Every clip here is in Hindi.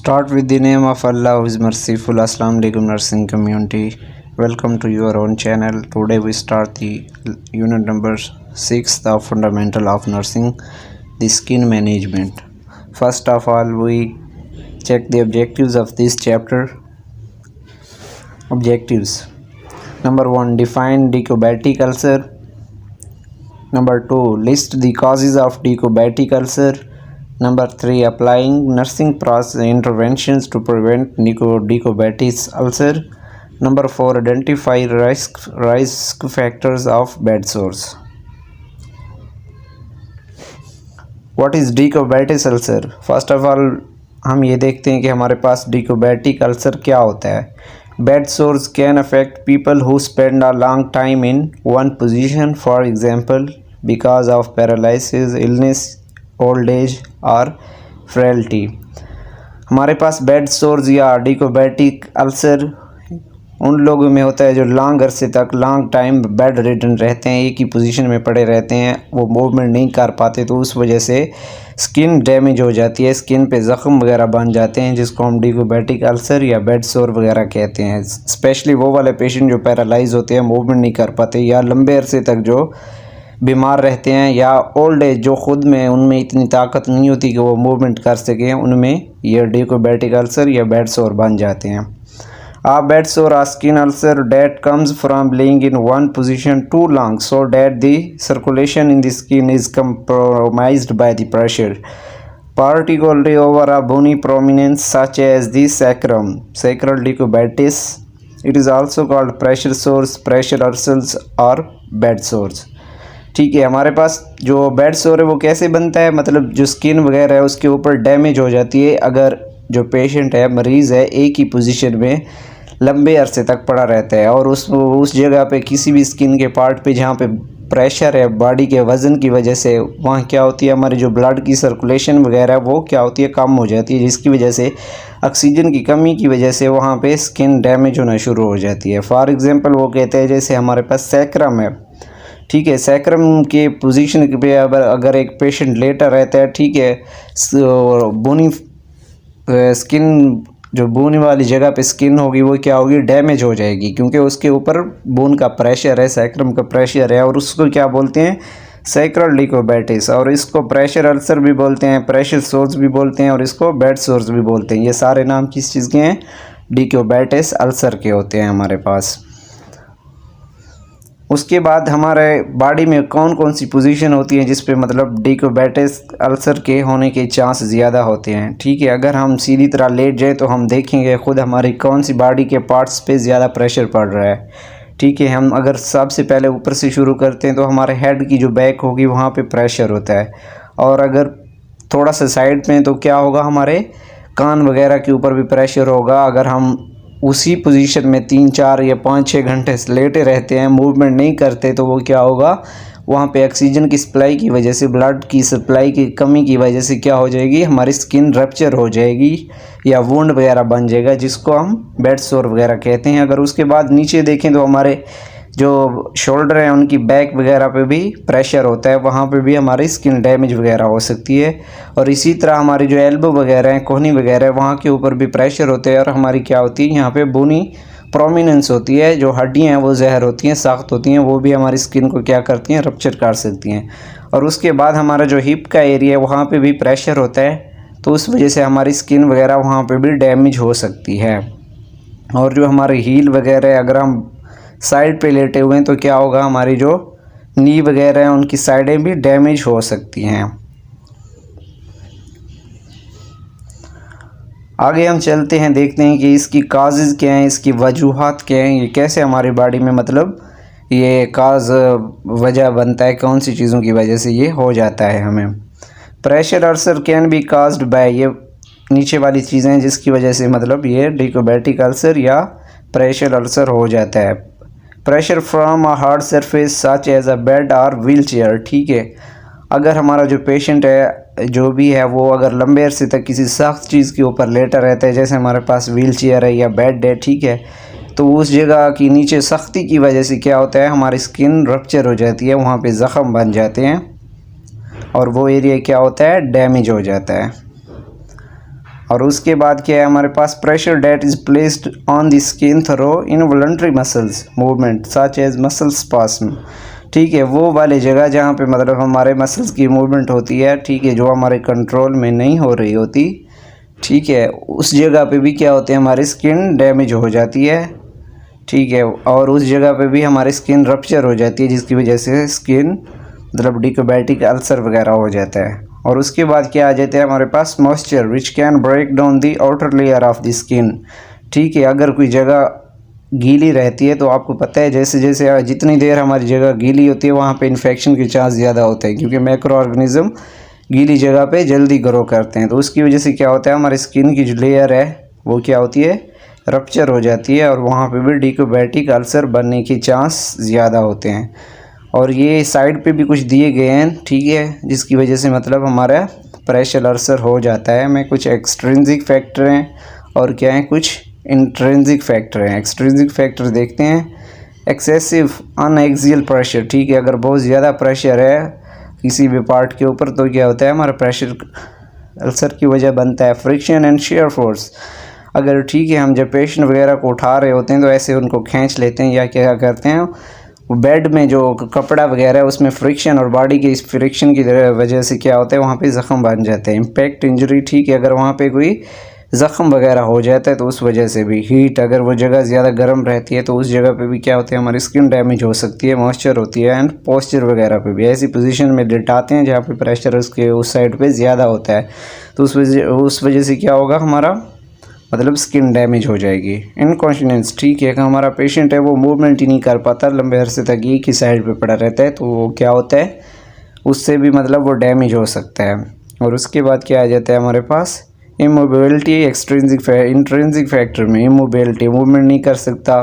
Start with the name of Allah who is merciful. Assalamu alaikum nursing community. Welcome to your own channel. Today we start the unit number 6, the fundamental of nursing, the skin management. First of all, we check the objectives of this chapter. Objectives. Number 1, define diabetic ulcer. Number 2, list the causes of diabetic ulcer. Number 3, applying nursing process interventions to prevent diabetes ulcer. Number 4, identify risk factors of bed sores. What is diabetes ulcer? First of all, हम ये देखते हैं कि हमारे पास diabetic ulcer क्या होता है. Bed sores can affect people who spend a long time in one position, for example, because of paralysis, illness, old age और फ्रेलिटी. हमारे पास बेड सोर्स या डिकोबैटिक अल्सर उन लोगों में होता है जो लॉन्ग अरसे तक लॉन्ग टाइम बेड रिडन रहते हैं, एक ही पोजीशन में पड़े रहते हैं, वो मूवमेंट नहीं कर पाते, तो उस वजह से स्किन डैमेज हो जाती है, स्किन पे ज़ख़म वगैरह बन जाते हैं, जिसको हम डिकोबैटिक अल्सर या बेड सोर वगैरह कहते हैं. स्पेशली वो वाले पेशेंट जो पैरालाइज होते हैं, मूवमेंट नहीं कर पाते, या लंबे अरसे तक जो बीमार रहते हैं, या ओल्ड एज जो ख़ुद में उनमें इतनी ताकत नहीं होती कि वो मूवमेंट कर सकें, उनमें ये डिकोबैटिक अल्सर या बेड सोर बन जाते हैं. A bed sore or skin ulcer that comes from laying in one position too long, so that the circulation in the skin is compromised by the pressure, particularly over a bony prominence such as the sacral diabetes. It is also called pressure sores, pressure ulcers or bed sores. ठीक है, हमारे पास जो बेड सोर है वो कैसे बनता है, मतलब जो स्किन वगैरह है उसके ऊपर डैमेज हो जाती है अगर जो पेशेंट है, मरीज़ है, एक ही पोजीशन में लंबे अरसे तक पड़ा रहता है, और उस जगह पे किसी भी स्किन के पार्ट पे जहाँ पे प्रेशर है बॉडी के वज़न की वजह से, वहाँ क्या होती है, हमारी जो ब्लड की सर्कुलेशन वगैरह वो क्या होती है, कम हो जाती है, जिसकी वजह से ऑक्सीजन की कमी की वजह से वहाँ पे स्किन डैमेज होना शुरू हो जाती है. फॉर एग्ज़ाम्पल वो कहते हैं जैसे हमारे पास सैक्रम है, ठीक है, सैक्रम के पोजीशन पे अगर एक पेशेंट लेटा रहता है, ठीक है, बोनी स्किन जो बोनी वाली जगह पे स्किन होगी वो क्या होगी, डैमेज हो जाएगी, क्योंकि उसके ऊपर बोन का प्रेशर है, सैक्रम का प्रेशर है, और उसको क्या बोलते हैं, सैक्रल डिकोबैटिस, और इसको प्रेशर अल्सर भी बोलते हैं, प्रेशर सोर्स भी बोलते हैं, और इसको बेड सोर्स भी बोलते हैं. ये सारे नाम किस चीज़ के हैं, डिकोबैटिस अल्सर के होते हैं हमारे पास. उसके बाद हमारे बॉडी में कौन कौन सी पोजीशन होती है जिस पे मतलब डिकोबैटिस अल्सर के होने के चांस ज़्यादा होते हैं. ठीक है, अगर हम सीधी तरह लेट जाए तो हम देखेंगे खुद हमारी कौन सी बॉडी के पार्ट्स पे ज़्यादा प्रेशर पड़ रहा है. ठीक है, हम अगर सबसे पहले ऊपर से शुरू करते हैं तो हमारे हेड की जो बैक होगी वहाँ पे प्रेशर होता है, और अगर थोड़ा सा साइड में तो क्या होगा, हमारे कान वगैरह के ऊपर भी प्रेशर होगा. अगर हम उसी पोजीशन में 3, 4 या 5, 6 घंटे लेटे रहते हैं, मूवमेंट नहीं करते, तो वो क्या होगा, वहाँ पे ऑक्सीजन की सप्लाई की वजह से, ब्लड की सप्लाई की कमी की वजह से क्या हो जाएगी, हमारी स्किन रप्चर हो जाएगी या वुंड वगैरह बन जाएगा, जिसको हम बेड सोर वगैरह कहते हैं. अगर उसके बाद नीचे देखें तो हमारे जो शोल्डर हैं उनकी बैक वगैरह पे भी प्रेशर होता है, वहाँ पे भी हमारी स्किन डैमेज वगैरह हो सकती है. और इसी तरह हमारी जो एल्बो वगैरह हैं, कोहनी वगैरह है, वहाँ के ऊपर भी प्रेशर होते हैं, और हमारी क्या होती है, यहाँ पे बोनी प्रोमिनेंस होती है, जो हड्डियाँ हैं वो ज़हर होती हैं, सख्त होती हैं, वो भी हमारी स्किन को क्या करती हैं, रप्चर कर सकती हैं. और उसके बाद हमारा जो हिप का एरिया है वहाँ पर भी प्रेशर होता है, तो उस वजह से हमारी स्किन वगैरह वहाँ पर भी डैमेज हो सकती है. और जो हमारे हील वगैरह है, अगर हम साइड पे लेटे हुए हैं तो क्या होगा, हमारी जो नी वगैरह हैं उनकी साइडें भी डैमेज हो सकती हैं. आगे हम चलते हैं, देखते हैं कि इसकी काजेज़ क्या हैं, इसकी वजूहात क्या हैं, ये कैसे हमारी बॉडी में मतलब ये काज वजह बनता है, कौन सी चीज़ों की वजह से ये हो जाता है हमें. Pressure ulcer can be caused by, ये नीचे वाली चीज़ें हैं जिसकी वजह से मतलब ये डिकोबैटिक अल्सर या प्रेशर अल्सर हो जाता है. Pressure from a hard surface such as a bed और व्हील चेयर. ठीक है, अगर हमारा जो पेशेंट है जो भी है वो अगर लंबे अरसे तक किसी सख्त चीज़ के ऊपर लेटा रहता है, जैसे हमारे पास व्हील चेयर है या बेड है, ठीक है, तो उस जगह की नीचे सख्ती की वजह से क्या होता है, हमारी स्किन रप्चर हो जाती है, वहाँ पे ज़ख़म बन जाते हैं, और वो एरिया क्या होता है, डैमेज हो जाता है. और उसके बाद क्या है हमारे पास pressure that is placed on the skin through involuntary muscles movement such as muscle spasm. ठीक है, वो वाली जगह जहाँ पे मतलब हमारे मसल्स की मूवमेंट होती है, ठीक है, जो हमारे कंट्रोल में नहीं हो रही होती, ठीक है, उस जगह पे भी क्या होते हैं हमारी स्किन डैमेज हो जाती है। ठीक है, और उस जगह पे भी हमारी स्किन रप्चर हो जाती है, जिसकी वजह से स्किन मतलब डिकोबैटिक अल्सर वगैरह हो जाता है। और उसके बाद क्या आ जाता है हमारे पास moisture which can break down the outer layer of the skin. ठीक है, अगर कोई जगह गीली रहती है तो आपको पता है जैसे जैसे जितनी देर हमारी जगह गीली होती है वहाँ पे इन्फेक्शन के चांस ज़्यादा होते हैं, क्योंकि मैक्रो ऑर्गेनिज्म गीली जगह पे जल्दी ग्रो करते हैं। तो उसकी वजह से क्या होता है हमारी स्किन की जो लेयर है वो क्या होती है, रप्चर हो जाती है, और वहाँ पे भी डिकोबैटिक अल्सर बनने के चांस ज़्यादा होते हैं। और ये साइड पे भी कुछ दिए गए हैं, ठीक है, जिसकी वजह से मतलब हमारा प्रेशर अल्सर हो जाता है। में कुछ एक्सट्रिंसिक फैक्टर हैं और क्या है कुछ इंट्रिंसिक फैक्टर हैं। एक्सट्रिंसिक फैक्टर देखते हैं, एक्सेसिव अनएक्सियल प्रेशर। ठीक है, अगर बहुत ज़्यादा प्रेशर है किसी भी पार्ट के ऊपर तो क्या होता है हमारा प्रेशर अल्सर की वजह बनता है। फ्रिक्शन एंड शेयर फोर्स, अगर ठीक है हम जब पेशेंट वगैरह को उठा रहे होते हैं तो ऐसे उनको खींच लेते हैं, या क्या करते हैं वो बेड में जो कपड़ा वगैरह है उसमें फ्रिक्शन और बॉडी के इस फ्रिक्शन की वजह से क्या होता है वहाँ पे ज़ख़म बन जाते हैं। इम्पैक्ट इंजरी, ठीक है, अगर वहाँ पे कोई ज़ख़म वगैरह हो जाता है तो उस वजह से भी हीट, अगर वो जगह ज़्यादा गर्म रहती है तो उस जगह पे भी क्या होता है हमारी स्किन डैमेज हो सकती है, मॉइस्चर होती है, एंड पोस्चर वगैरह पे भी ऐसी पोजीशन में लेटाते हैं जहाँ पे प्रेशर उसके उस साइड पे ज़्यादा होता है, तो उस वजह से क्या होगा हमारा मतलब स्किन डैमेज हो जाएगी। इनकॉन्टिनेंस, ठीक है, कि हमारा पेशेंट है वो मूवमेंट ही नहीं कर पाता, लंबे अरसे तक एक ही साइड पे पड़ा रहता है, तो वो क्या होता है उससे भी मतलब वो डैमेज हो सकता है। और उसके बाद क्या आ जाता है हमारे पास इमोबिलिटी, इंट्रिंसिक फैक्टर में इमोबिलिटी, मूवमेंट नहीं कर सकता।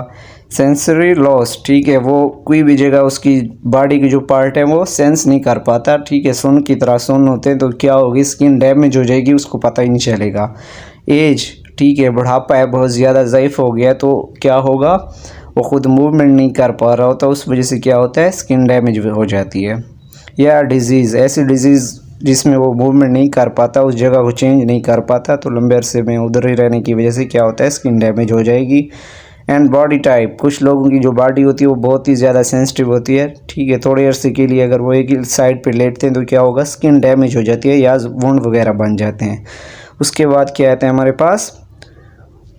सेंसरी लॉस, ठीक है, वो कोई भी जगह उसकी बॉडी की जो पार्ट है वो सेंस नहीं कर पाता। ठीक है, सुन की तरह सुन होते हैं, तो क्या होगी स्किन डैमेज हो जाएगी, उसको पता ही नहीं चलेगा। एज, ठीक है, बुढ़ापा है, बहुत ज़्यादा ज़ईफ़ हो गया तो क्या होगा वो ख़ुद मूवमेंट नहीं कर पा रहा होता, उस वजह से क्या होता है स्किन डैमेज हो जाती है। या डिजीज़, ऐसी डिजीज़ जिसमें वो मूवमेंट नहीं कर पाता, उस जगह को चेंज नहीं कर पाता, तो लंबे अरसे में उधर ही रहने की वजह से क्या होता है स्किन डैमेज हो जाएगी। एंड बॉडी टाइप, कुछ लोगों की जो बॉडी होती है वो बहुत ही ज़्यादा सेंसिटिव होती है। ठीक है, थोड़े अरसे के लिए अगर वो एक ही साइड पे लेटते हैं तो क्या होगा स्किन डैमेज हो जाती है या वुंड वगैरह बन जाते हैं। उसके बाद क्या आता है हमारे पास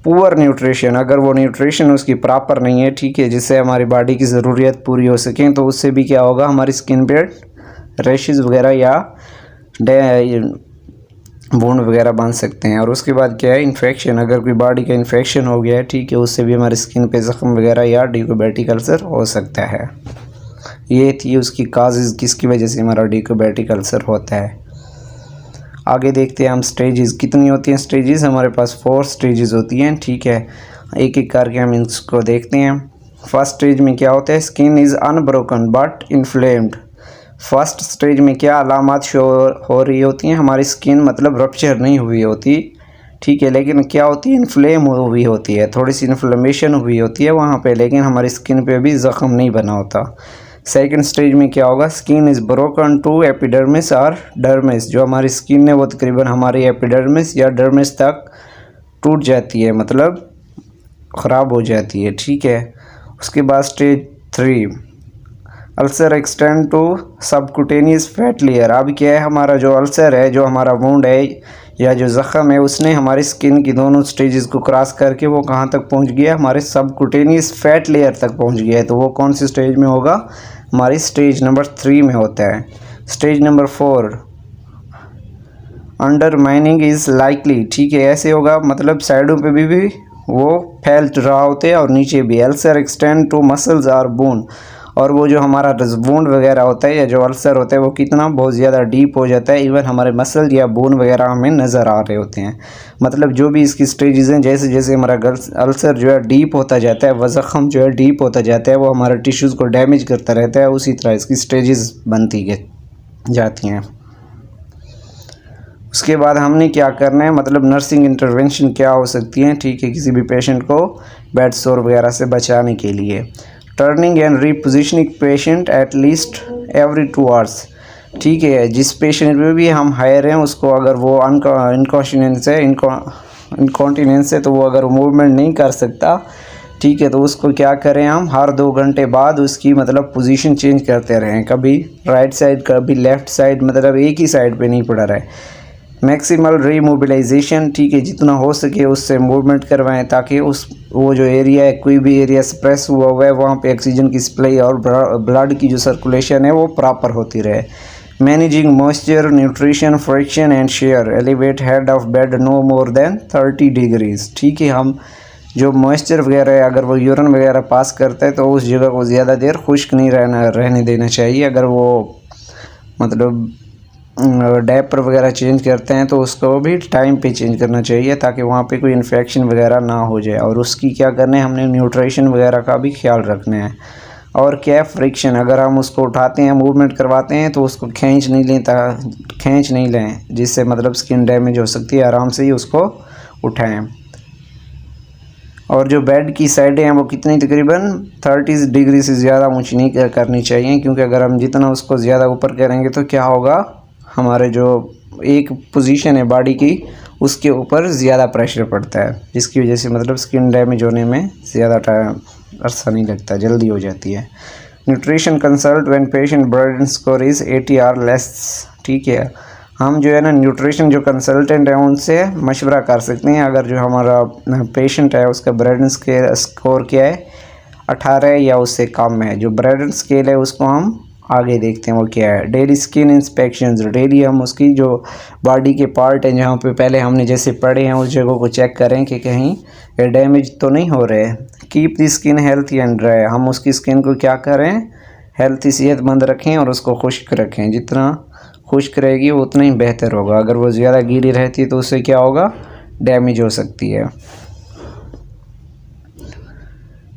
पुअर न्यूट्रिशन, अगर वो न्यूट्रिशन उसकी प्रॉपर नहीं है, ठीक है, जिससे हमारी बॉडी की ज़रूरियत पूरी हो सकें, तो उससे भी क्या होगा हमारी स्किन पे रैशेज़ वगैरह या वुंड वगैरह बन सकते हैं। और उसके बाद क्या है इन्फेक्शन, अगर कोई बॉडी का इन्फेक्शन हो गया है, ठीक है, उससे भी हमारी स्किन पे ज़ख़म वगैरह या डिकोबैटिक अल्सर हो सकता है। ये थी उसकी काजेज़ किसकी वजह से हमारा डिकोबैटिक अल्सर होता है। आगे देखते हैं हम स्टेजेस कितनी होती हैं। स्टेजेस हमारे पास 4 स्टेजेस होती हैं, ठीक है, एक एक करके हम इसको देखते हैं। फर्स्ट स्टेज में क्या होता है skin is unbroken but inflamed. First stage में क्या अलामत शो हो रही होती हैं, हमारी स्किन मतलब रप्चर नहीं हुई होती, ठीक है, लेकिन क्या होती है इन्फ्लेम हुई होती है, थोड़ी सी इन्फ्लेमेशन हुई होती है वहाँ पे, लेकिन हमारी स्किन पे भी ज़ख़म नहीं बना होता। सेकंड स्टेज में क्या होगा skin is broken to epidermis और डर्मिस, जो हमारी स्किन है वो तकरीबन हमारी एपिडर्मिस या डर्मिस तक टूट जाती है, मतलब ख़राब हो जाती है, ठीक है। उसके बाद stage 3 ulcer extend to subcutaneous fat layer. अब क्या है हमारा जो अल्सर है, जो हमारा वुंड है या जो ज़ख़म है, उसने हमारी स्किन की दोनों स्टेजेस को क्रॉस करके वो कहाँ तक पहुँच गया हमारे सबकुटेनियस फैट लेयर तक पहुँच गया है। तो वो कौन सी स्टेज में होगा हमारी स्टेज नंबर 3 में होता है। Stage number 4 undermining is likely, ठीक है, ऐसे होगा मतलब साइडों पे भी वो फैल रहा होते हैं और नीचे भी। अल्सर एक्सटेंड टू मसल्स और बोन, और वो जो हमारा वुंड वगैरह होता है या जो अल्सर होता है वो कितना बहुत ज़्यादा डीप हो जाता है, इवन हमारे मसल या बोन वगैरह हमें नज़र आ रहे होते हैं। मतलब जो भी इसकी स्टेजेस हैं, जैसे जैसे हमारा अल्सर जो है डीप होता जाता है, वह ज़ख़म जो है डीप होता जाता है, वो हमारे टिश्यूज़ को डैमेज करता रहता है, उसी तरह इसकी स्टेजेस बनती जाती हैं। उसके बाद हमने क्या करना है, मतलब नर्सिंग इंटरवेंशन क्या हो सकती है, ठीक है, किसी भी पेशेंट को बेड सोर वगैरह से बचाने के लिए। Turning and repositioning patient at least every 2 hours, ठीक है। जिस पेशेंट में भी हम हायर हैं उसको अगर वो इनकॉन्टिनेंस है तो वो अगर मूवमेंट नहीं कर सकता, ठीक है, तो उसको क्या करें हम हर 2 घंटे बाद उसकी मतलब पोजीशन चेंज करते रहें, कभी राइट साइड कभी लेफ़्ट साइड, मतलब एक ही साइड पे नहीं पड़ा रहे। मैक्सिमल रीमोबिलाइजेशन, ठीक है, जितना हो सके उससे मूवमेंट करवाएं ताकि वो जो एरिया है, कोई भी एरिया स्प्रेस हुआ है वहाँ पे ऑक्सीजन की सप्लाई और ब्लड की जो सर्कुलेशन है वो प्रॉपर होती रहे। Managing moisture, nutrition, friction and shear, elevate head of bed no more than 30 degrees. ठीक है, हम जो मॉइस्चर वगैरह है अगर वो यूरिन वगैरह पास करता है तो उस जगह को ज़्यादा देर खुश्क नहीं रहने देना चाहिए। अगर वो मतलब डायपर वगैरह चेंज करते हैं तो उसको भी टाइम पे चेंज करना चाहिए ताकि वहाँ पे कोई इन्फेक्शन वगैरह ना हो जाए। और उसकी क्या करना है, हमने न्यूट्रिशन वगैरह का भी ख्याल रखना है। और क्या है, फ्रिक्शन, अगर हम उसको उठाते हैं मूवमेंट करवाते हैं तो उसको खींच नहीं लें जिससे मतलब स्किन डैमेज हो सकती है। आराम से ही उसको उठाएं। और जो बेड की साइडें हैं वो कितनी, तकरीबन 30 डिग्री से ज़्यादा ऊंची नहीं करनी चाहिए, क्योंकि अगर हम जितना उसको ज़्यादा ऊपर करेंगे तो क्या होगा, हमारे जो एक पोजीशन है बॉडी की उसके ऊपर ज़्यादा प्रेशर पड़ता है, जिसकी वजह से मतलब स्किन डैमेज होने में ज़्यादा टाइम अरसा नहीं लगता, जल्दी हो जाती है। Nutrition consult when patient burden score is 80 और लेस। ठीक है, हम जो है ना न्यूट्रिशन जो कंसल्टेंट है उनसे मशवरा कर सकते हैं। अगर जो हमारा पेशेंट है उसका ब्रेडन स्कोर क्या है, 18 या उससे कम है, जो ब्रेडन स्केल है उसको हम आगे देखते हैं वो क्या है। डेली स्किन इंस्पेक्शंस, डेली हम उसकी जो बॉडी के पार्ट हैं जहाँ पे पहले हमने जैसे पढ़े हैं उस जगह को चेक करें कि कहीं डैमेज तो नहीं हो रहे। Keep the skin healthy and dry, हम उसकी स्किन को क्या करें, हेल्थी सेहतमंद रखें और उसको खुश्क रखें। जितना खुश्क रहेगी वो उतना ही बेहतर होगा। अगर वो ज़्यादा गीली रहती है तो उससे क्या होगा, डैमेज हो सकती है।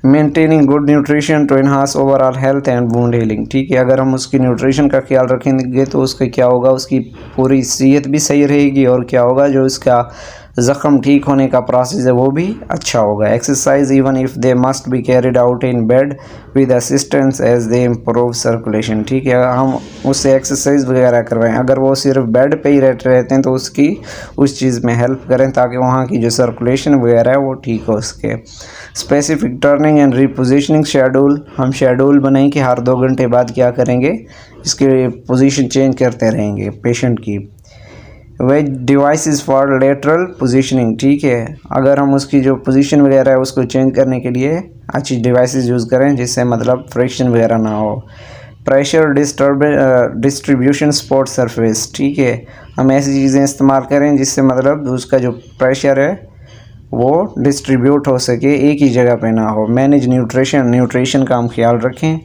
Maintaining good nutrition to enhance overall health and wound healing. ठीक है, अगर हम उसकी न्यूट्रिशन का ख्याल रखेंगे तो उसका क्या होगा, उसकी पूरी सेहत भी सही रहेगी और क्या होगा, जो इसका ज़ख़म ठीक होने का प्रोसेस है वो भी अच्छा होगा। Exercise even if they must be carried out in bed with assistance as they improve circulation. ठीक है, हम उससे एक्सरसाइज वगैरह करवाएं। अगर वो सिर्फ बेड पे ही रहते हैं तो उसकी उस चीज़ में हेल्प करें ताकि वहाँ की जो सर्कुलेशन वगैरह है वो ठीक हो सके। स्पेसिफिक टर्निंग एंड रिपोजिशनिंग शेड्यूल, हम शेड्यूल बनाएं कि हर 2 घंटे बाद क्या करेंगे, इसकी पोजीशन चेंज करते रहेंगे पेशेंट की। Wedge devices for lateral positioning. ठीक है, अगर हम उसकी जो पोजीशन वगैरह है उसको चेंज करने के लिए अच्छी डिवाइसेस यूज़ करें जिससे मतलब फ्रिक्शन वगैरह ना हो। Pressure distribution support surface. ठीक है, हम ऐसी चीज़ें इस्तेमाल करें जिससे मतलब उसका जो प्रेशर है वो डिस्ट्रीब्यूट हो सके, एक ही जगह पे ना हो। मैनेज न्यूट्रिशन का हम ख्याल रखें।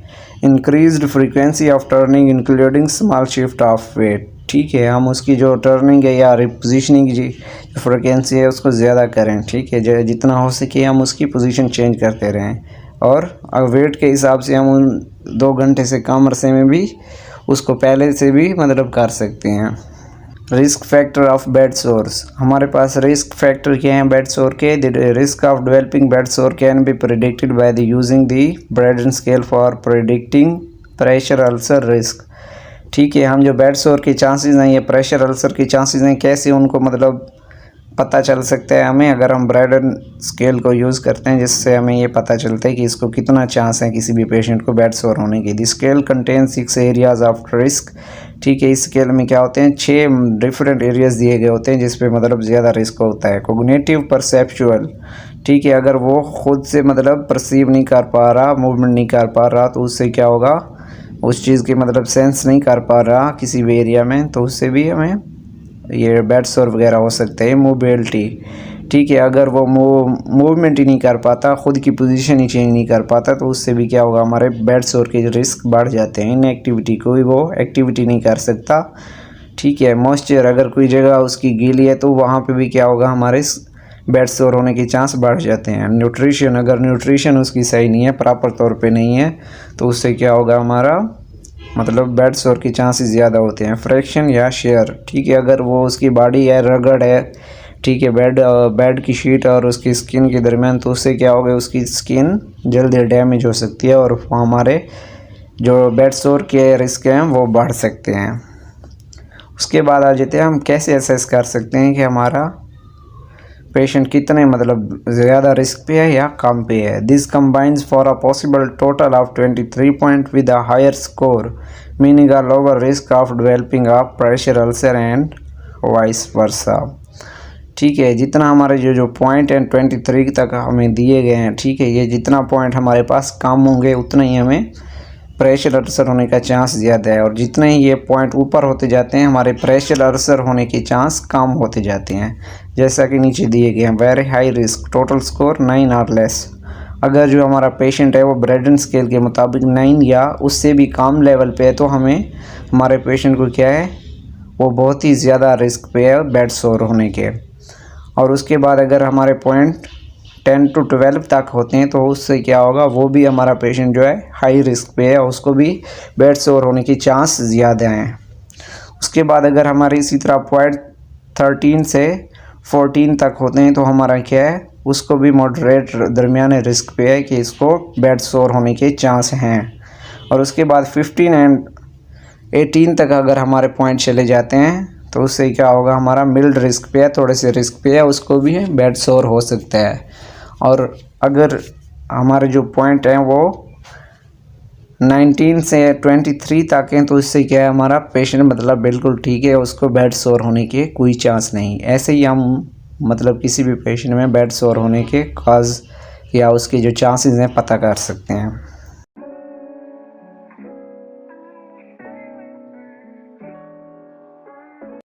Increased frequency of turning including small shift of weight. ठीक है, हम उसकी जो टर्निंग है या रिपोजिशनिंग की जो फ्रिक्वेंसी है उसको ज़्यादा करें। ठीक है, जितना हो सके हम उसकी पोजीशन चेंज करते रहें। और वेट के हिसाब से हम उन 2 घंटे से कम अरसे में भी उसको पहले से भी मतलब कर सकते हैं। Risk factor of bed source, हमारे पास रिस्क फैक्टर क्या हैं बेड सोर के। The risk of developing bed सोर can be predicted by the using the Brydon scale for predicting pressure ulcer risk. ठीक है, हम जो बेड सोर के चांसेस हैं या प्रेशर अल्सर के चांसेस हैं, कैसे उनको मतलब पता चल सकता है हमें, अगर हम ब्रेडन स्केल को यूज़ करते हैं जिससे हमें ये पता चलता है कि इसको कितना चांस है किसी भी पेशेंट को बेड सोर होने की। The scale contain 6 areas of risk. ठीक है, इस स्केल में क्या होते हैं, 6 डिफरेंट एरियाज दिए गए होते हैं जिस पे मतलब ज़्यादा रिस्क होता है। कोग्निटिव परसेप्चुअल, ठीक है, अगर वो खुद से मतलब परसीव नहीं कर पा रहा, मूवमेंट नहीं कर पा रहा तो उससे क्या होगा, उस चीज़ की मतलब सेंस नहीं कर पा रहा किसी भी एरिया में, तो उससे भी हमें ये बेड सोर वगैरह हो सकते हैं। मोबिलिटी, ठीक है, अगर वो मूवमेंट ही नहीं कर पाता, खुद की पोजीशन ही चेंज नहीं कर पाता तो उससे भी क्या होगा, हमारे बेड सोर के रिस्क बढ़ जाते हैं। इनएक्टिविटी, कोई वो एक्टिविटी नहीं कर सकता। ठीक है, मॉइस्चर, अगर कोई जगह उसकी गीली है तो वहाँ पे भी क्या होगा, हमारे बेड सोर होने के चांस बढ़ जाते हैं। न्यूट्रिशन, अगर न्यूट्रिशन उसकी सही नहीं है, प्रॉपर तौर पे नहीं है तो उससे क्या होगा, हमारा मतलब बेड सोर के चांसेस ज़्यादा होते हैं। फ्रैक्शन या शेयर, ठीक है, अगर वो उसकी बॉडी है, रगड़ है, ठीक है, बेड की शीट और उसकी स्किन के दरमियान, तो उससे क्या होगा, उसकी स्किन जल्दी डैमेज हो सकती है और हमारे जो बेड सोर के रिस्क हैं वो बढ़ सकते हैं। उसके बाद आ जाते हैं हम कैसे असेस कर सकते हैं कि हमारा पेशेंट कितने मतलब ज़्यादा रिस्क पे है या कम पे है। This combines for a possible total of 23 point with a higher score meaning a lower risk of developing a pressure ulcer and vice versa. ठीक है, जितना हमारे जो पॉइंट हैं 23 तक हमें दिए गए हैं, ठीक है, ये जितना पॉइंट हमारे पास कम होंगे उतना ही हमें प्रेशर अल्सर होने का चांस ज़्यादा है, और जितने ही ये पॉइंट ऊपर होते जाते हैं हमारे प्रेशर अल्सर होने के चांस कम होते जाते हैं, जैसा कि नीचे दिए गए हैं। Very high risk total score 9 और लेस। अगर जो हमारा पेशेंट है वो ब्रेडन स्केल के मुताबिक 9 या उससे भी कम लेवल पे है तो हमें हमारे पेशेंट को क्या है, वो बहुत ही ज़्यादा रिस्क पे है बेड सोर होने के। और उसके बाद अगर हमारे पॉइंट 10 to 12 तक होते हैं तो उससे क्या होगा, वो भी हमारा पेशेंट जो है हाई रिस्क पे है, उसको भी बेड सोर होने की चांस ज़्यादा हैं। उसके बाद अगर हमारे इसी तरह पॉइंट 13 से 14 तक होते हैं तो हमारा क्या है, उसको भी मॉडरेट दरमियाने रिस्क पे है कि इसको बेड सोर होने के चांस हैं। और उसके बाद 15 एंड 18 तक अगर हमारे पॉइंट चले जाते हैं तो उससे क्या होगा, हमारा मिल्ड रिस्क पे है, थोड़े से रिस्क पे है, उसको भी बेड सोर हो सकता है। और अगर हमारे जो पॉइंट हैं वो 19 से 23 तक हैं तो इससे क्या है, हमारा पेशेंट मतलब बिल्कुल ठीक है, उसको बेड सोर होने के कोई चांस नहीं। ऐसे ही हम मतलब किसी भी पेशेंट में बेड सोर होने के काज या उसके जो चांसेस हैं पता कर सकते हैं।